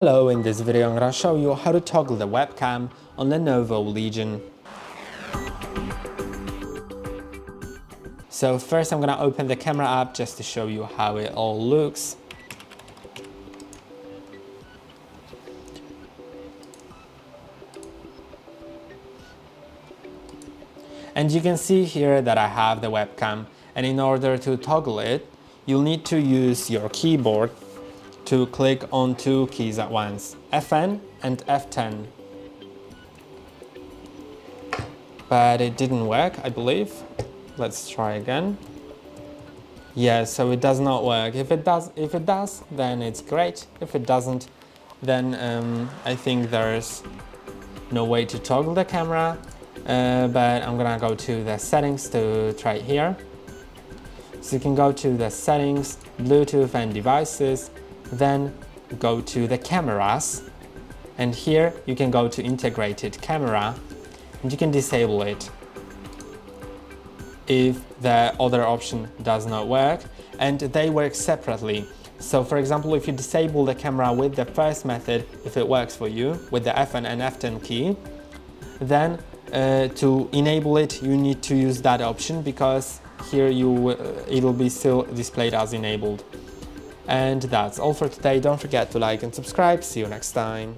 Hello, in this video I'm going to show you how to toggle the webcam on LENOVO Legion. So first I'm going to open the camera app just to show you how it all looks. And you can see here that I have the webcam, and in order to toggle it, you'll need to use your keyboard to click on two keys at once, Fn and F10. But it didn't work, I believe. Let's try again. Yeah, so it does not work. If it does, then it's great. If it doesn't, then I think there's no way to toggle the camera. But I'm gonna go to the settings to try it here. So you can go to the settings, Bluetooth and devices, then go to the cameras, and here you can go to integrated camera, and you can disable it if the other option does not work, and they work separately. So for example, if you disable the camera with the first method, if it works for you with the Fn and F10 key, then to enable it you need to use that option, because here it'll be still displayed as enabled. And that's all for today. Don't forget to like and subscribe. See you next time.